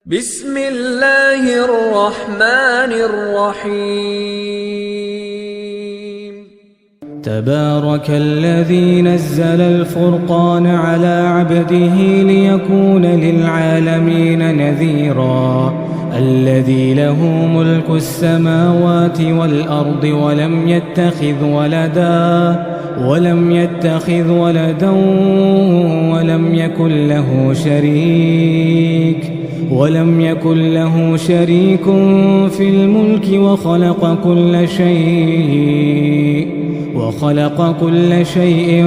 بسم الله الرحمن الرحيم. تبارك الذي نزل الفرقان على عبده ليكون للعالمين نذيرا. الذي له ملك السماوات والأرض ولم يتخذ ولدا ولم يكن له شريك في الملك وخلق كل شيء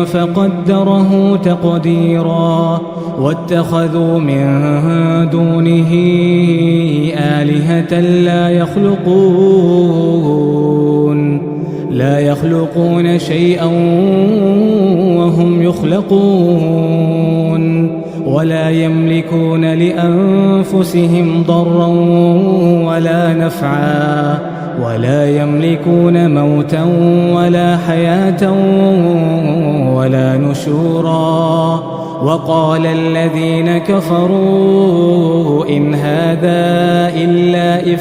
فقدره تقديرا. واتخذوا من دونه آلهة لا يخلقون شيئا وهم يخلقون ولا يملكون لأنفسهم ضرا ولا نفعا ولا يملكون موتا ولا حياة ولا نشورا. وقال الذين كفروا إن هذا إلا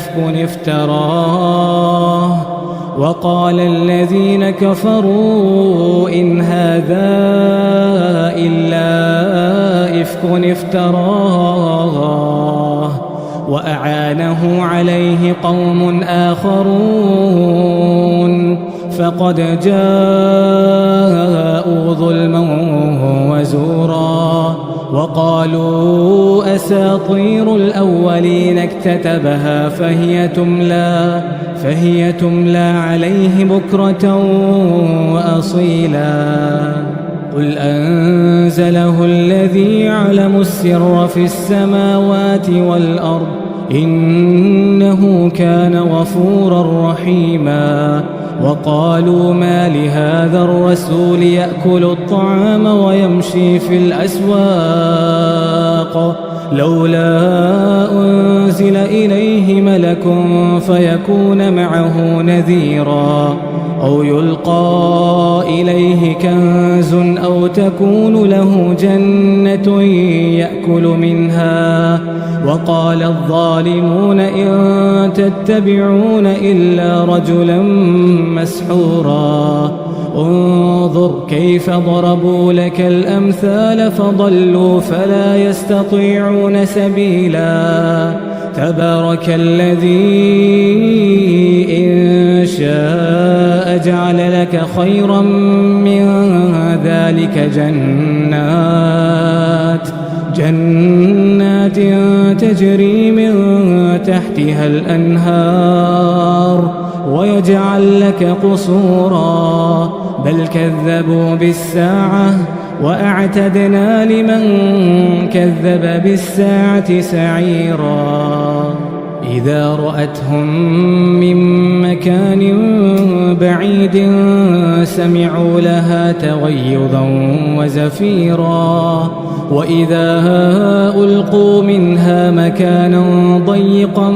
إفك افتراه وأعانه عليه قوم آخرون فقد جاءوا ظلما وزورا. وقالوا أساطير الأولين اكتتبها فهي تملى عليه بكرة وأصيلا. قل أنزله الذي يعلم السر في السماوات والأرض إنه كان غفورا رحيما. وقالوا ما لهذا الرسول يأكل الطعام ويمشي في الأسواق لولا أنزل إليه ملك فيكون معه نذيرا أو يلقى إليه كنز أو تكون له جنة يأكل منها. وقال الظالمون إن تتبعون إلا رجلا مسحورا. انظر كيف ضربوا لك الأمثال فضلوا فلا يستطيعون سبيلا. تبارك الذي إن شاء جعل لك خيرا من ذلك جنات تجري من تحتها الأنهار ويجعل لك قصورا بل كذبوا بالساعة وأعتدنا لمن كذب بالساعة سعيرا. إذا رأتهم من مكان بعيد سمعوا لها تغيظا وزفيرا. وإذا ألقوا منها مكانا ضيقا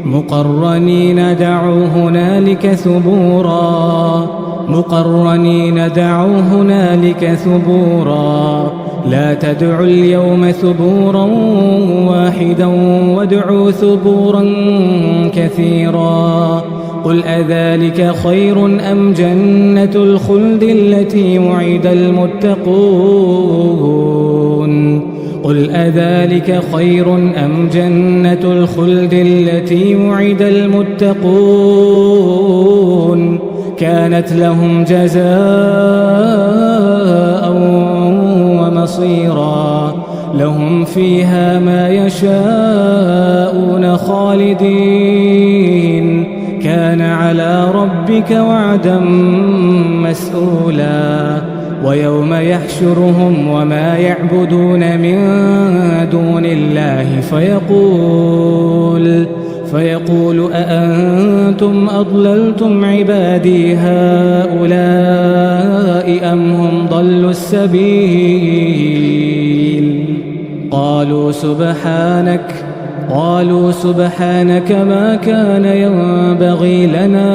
مقرنين دعوا هنالك ثبورا. لا تدعوا اليوم ثبورا واحدا وادعوا ثبورا كثيرا. قل أذلك خير أم جنة الخلد التي وعد المتقون كانت لهم جزاء ومصيرا. لهم فيها ما يشاءون خالدين كان على ربك وعدا مسئولا. ويوم يحشرهم وما يعبدون من دون الله فيقول أأنتم أضللتم عبادي هؤلاء أم هم ضلوا السبيل. قالوا قالوا سبحانك ما كان ينبغي لنا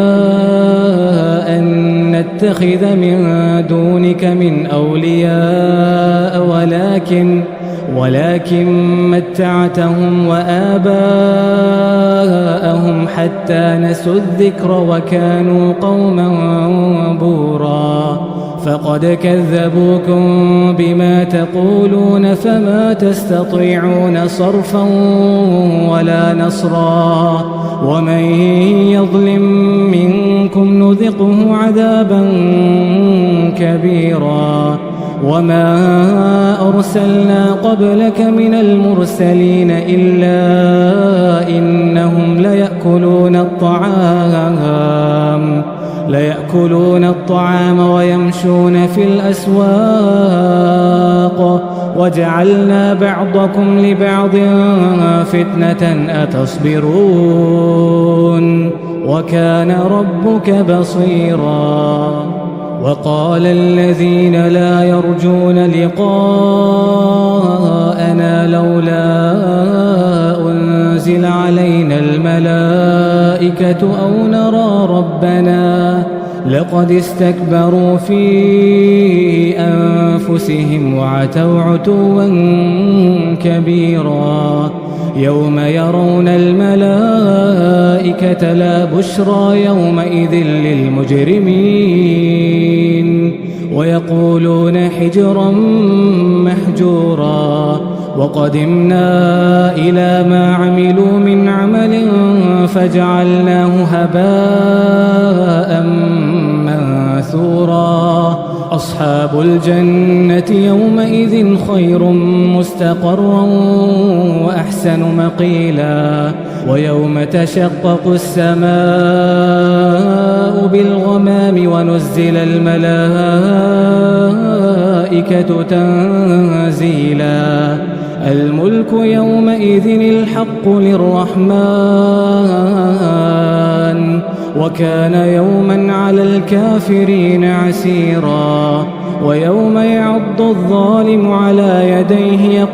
أن نتخذ من دونك من أولياء ولكن متعتهم وآباءهم حتى نسوا الذكر وكانوا قوما بورا فقد كذبوكم بما تقولون فما تستطيعون صرفا ولا نصرا ومن يظلم منكم نذقه عذابا كبيرا وما أرسلنا قبلك من المرسلين إلا إنهم ليأكلون الطعام ويمشون في الأسواق وجعلنا بعضكم لبعض فتنة أتصبرون وكان ربك بصيرا وقال الذين لا يرجون لقاءنا لولا أنزل علينا الملائكة أو نرى ربنا لقد استكبروا في أنفسهم وعتوا عتوا كبيرا يوم يرون الملائكة لا بشرى يومئذ للمجرمين ويقولون حجرا محجورا وقدمنا إلى ما عملوا من عمل فجعلناه هباء منثورا أصحاب الجنة يومئذ خير مستقرا وأحسن مقيلا ويوم تشقق السماء بالغمام ونزل الملائكة تنزيلا الملك يومئذ الحق للرحمن وكان يوما على الكافرين عسيرا ويوم يعض الظالم على يديه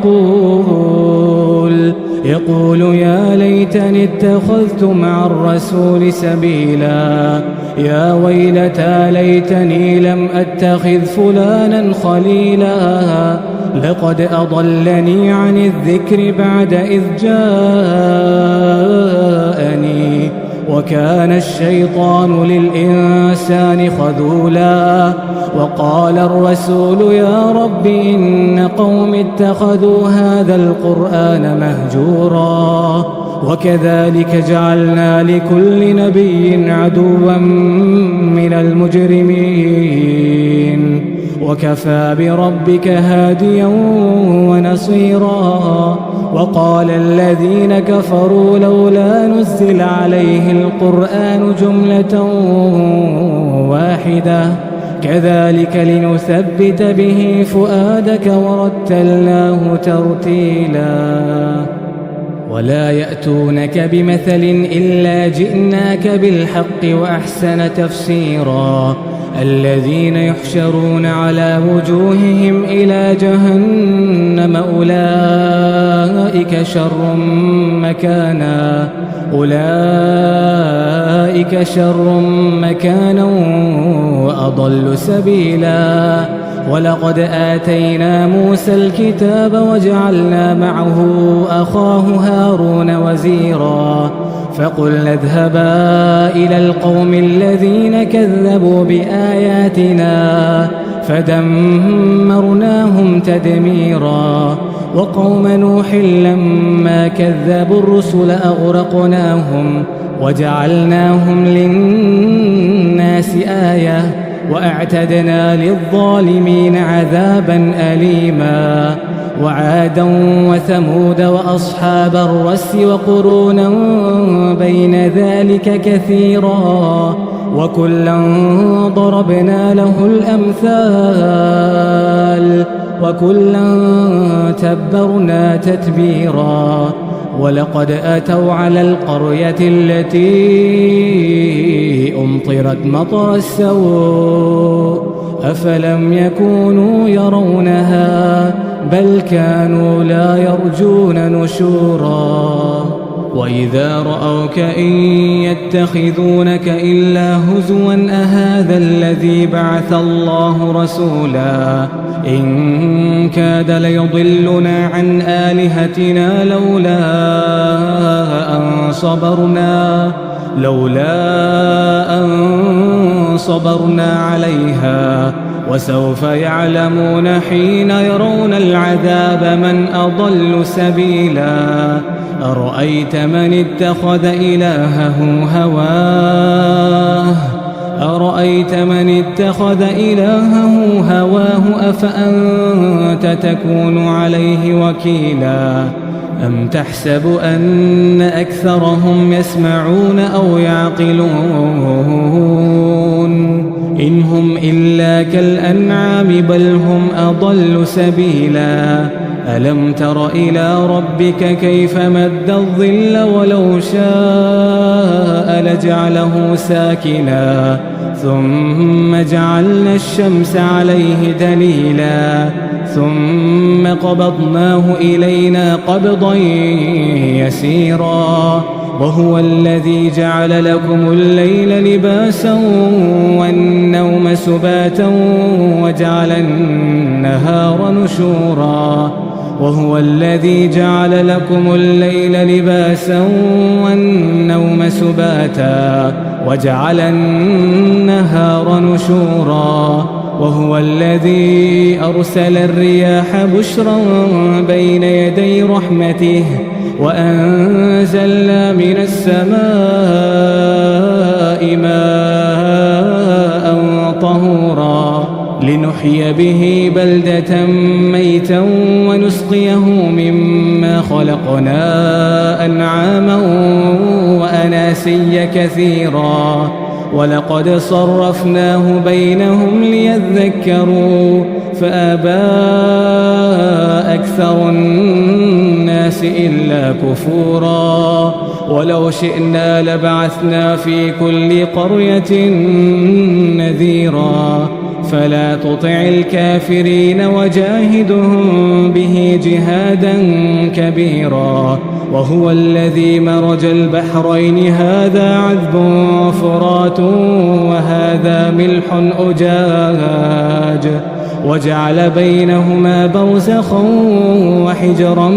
يقول يا ليتني اتخذت مع الرسول سبيلا يا ويلتى ليتني لم أتخذ فلانا خليلا لقد أضلني عن الذكر بعد إذ جاءني وكان الشيطان للإنسان خذولا وقال الرسول يا رب إن قوم اتخذوا هذا القرآن مهجورا وكذلك جعلنا لكل نبي عدوا من المجرمين وكفى بربك هاديا ونصيرا وقال الذين كفروا لولا نزل عليه القرآن جملة واحدة كذلك لنثبت به فؤادك ورتلناه ترتيلا ولا يأتونك بمثل إلا جئناك بالحق وأحسن تفسيرا الذين يحشرون على وجوههم إلى جهنم أولئك شر مكانا وأضل سبيلا ولقد آتينا موسى الكتاب وجعلنا معه أخاه هارون وزيرا فقلنا اذهبا إلى القوم الذين كذبوا بآياتنا فدمرناهم تدميرا وقوم نوح لما كذبوا الرسل أغرقناهم وجعلناهم للناس آية وأعتدنا للظالمين عذابا أليما وعادا وثمود وأصحاب الرس وقرونا بين ذلك كثيرا وكلا ضربنا له الأمثال وكلا تبرنا تتبيرا ولقد أتوا على القرية التي أمطرت مطر السوء أفلم يكونوا يرونها بل كانوا لا يرجون نشورا وإذا رأوك إن يتخذونك إلا هزوا أهذا الذي بعث الله رسولا إن كاد ليضلنا عن آلهتنا لولا أن صبرنا عليها وسوف يعلمون حين يرون العذاب من أضل سبيلا أرأيت من اتخذ إلهه هواه أفأنت تكون عليه وكيلا أم تحسب أن أكثرهم يسمعون أو يعقلون إن هم إلا كالأنعام بل هم أضل سبيلا ألم تر إلى ربك كيف مد الظل ولو شاء لجعله ساكنا ثم جعلنا الشمس عليه دليلا ثم قبضناه إلينا قبضا يسيرا وهو الذي جعل لكم الليل لباسا والنوم سباتا وجعل النهار نشورا وهو الذي جعل لكم الليل لباسا والنوم سباتا وجعل النهار نشورا وهو الذي أرسل الرياح بشرا بين يدي رحمته وأنزلنا من السماء ماء طهورا لنحيي به بلدة ميتا ونسقيه مما خلقنا أنعاما وأناسيا كثيرا ولقد صرفناه بينهم ليذكروا فأبى أكثر الناس إلا كفورا ولو شئنا لبعثنا في كل قرية نذيرا فلا تطع الكافرين وجاهدهم به جهادا كبيرا وهو الذي مرج البحرين هذا عذب فرات وهذا ملح أجاج وجعل بينهما برزخا وحجرا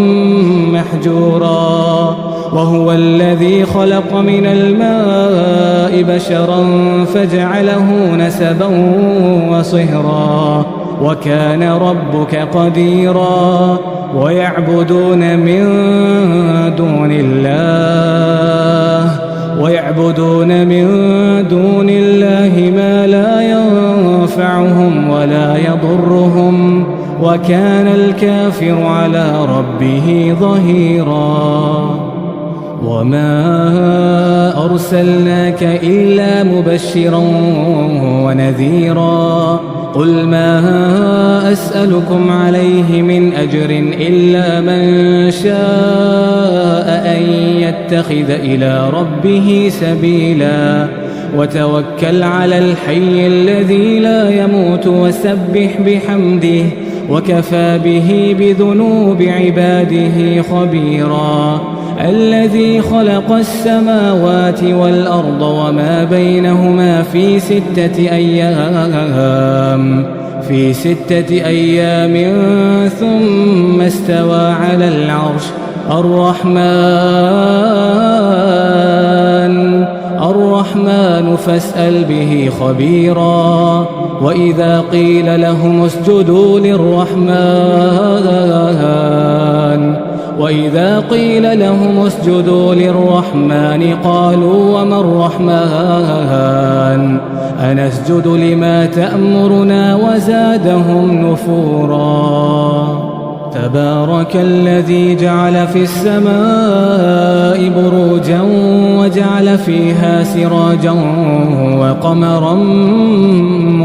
محجورا وهو الذي خلق من الماء بشرا فجعله نسبا وصهرا وكان ربك قديرا ويعبدون من دون الله ما لا ينفعهم ولا يضرهم وكان الكافر على ربه ظهيرا وما أرسلناك إلا مبشرا ونذيرا قل ما أسألكم عليه من أجر إلا من شاء أن يتخذ إلى ربه سبيلا وتوكل على الحي الذي لا يموت وسبح بحمده وكفى به بذنوب عباده خبيرا الذي خلق السماوات والأرض وما بينهما في 6 أيام ثم استوى على العرش الرحمن فاسأل به خبيرا وإذا قيل لهم اسجدوا للرحمن قالوا وما الرحمن أنسجد لما تأمرنا وزادهم نفورا تبارك الذي جعل في السماء بروجا وجعل فيها سراجا وقمرا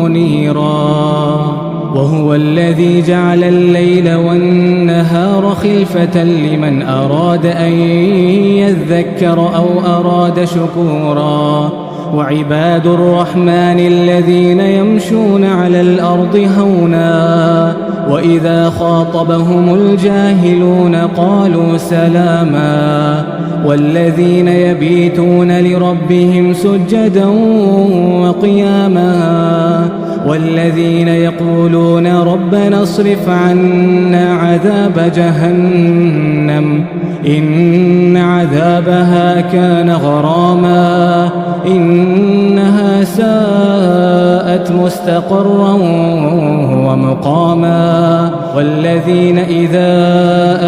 منيرا وهو الذي جعل الليل والنهار خلفة لمن أراد أن يذكر أو أراد شكورا وعباد الرحمن الذين يمشون على الأرض هونا وإذا خاطبهم الجاهلون قالوا سلاما والذين يبيتون لربهم سجدا وقياما والذين يقولون ربنا اصرف عنا عذاب جهنم إن عذابها كان غراما إنها ساءت مستقرا ومقاما والذين إذا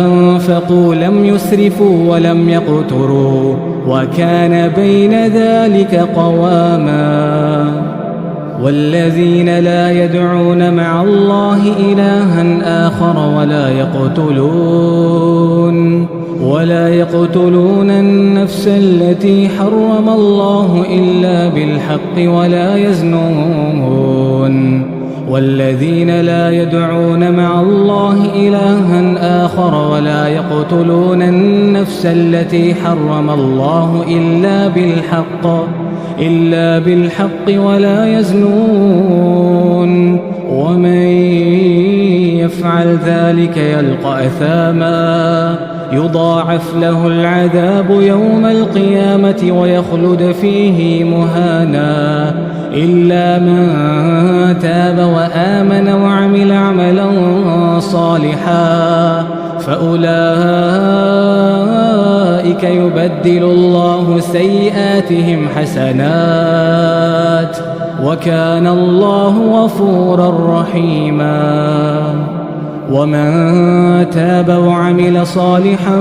أنفقوا لم يسرفوا ولم يقتروا وكان بين ذلك قواما والذين لا يدعون مع الله إلها آخر ولا يقتلون النفس التي حرم الله إلا بالحق ولا يزنون والذين لا يدعون مع الله إلها آخر ولا يقتلون النفس التي حرم الله إلا بالحق ولا يزنون ومن يفعل ذلك يلقى أثاما يضاعف له العذاب يوم القيامة ويخلد فيه مهانا إلا من تاب وآمن وعمل عملا صالحا فأولئك يبدل الله سيئاتهم حسنات وكان الله غفورا رحيما ومن تاب وعمل صالحا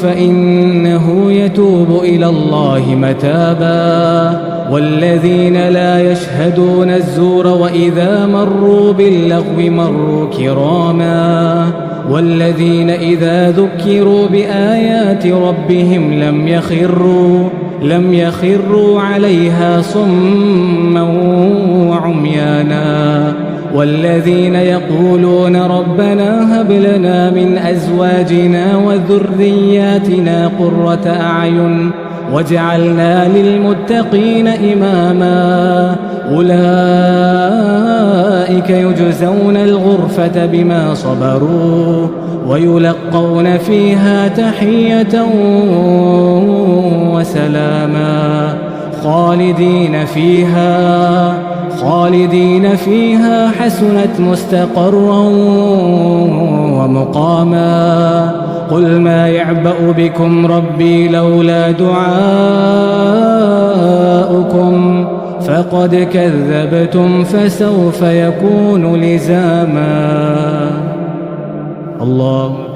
فإنه يتوب إلى الله متابا والذين لا يشهدون الزور وإذا مروا باللغو مروا كراما والذين إذا ذكروا بآيات ربهم لم يخروا عليها صما وعميانا والذين يقولون ربنا هب لنا من أزواجنا وذرياتنا قرة أعين واجعلنا للمتقين إماما أولئك يجزون الغرفة بما صبروا ويلقون فيها تحية وسلاما خالدين فيها حسنت مستقرا ومقاما قل ما يعبأ بكم ربي لولا دعاؤكم فقد كذبتم فسوف يكون لزاما الله